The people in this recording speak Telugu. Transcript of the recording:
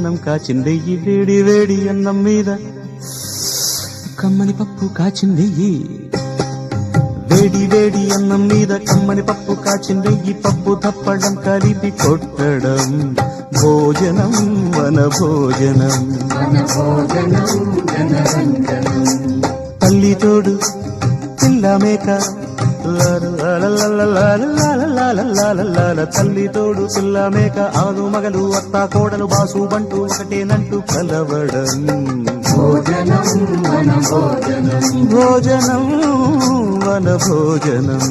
భోజనం కాచిందెయ్యి వేడి వేడి అన్నం మీద కమ్మని పప్పు కాచిందెయ్యి వేడి వేడి అన్నం మీద కమ్మని పప్పు కాచిందెయ్యి పప్పు తప్పడం కలిపి కొట్టడం భోజనం వన భోజనం తల్లి తోడు పిల్ల మేక తల్లి తోడు పిల్ల మేక ఆలు మగలు అత్త కోడలు బాసు బంటూ ఒకటేనంటూ కలవడం భోజనం వన భోజనం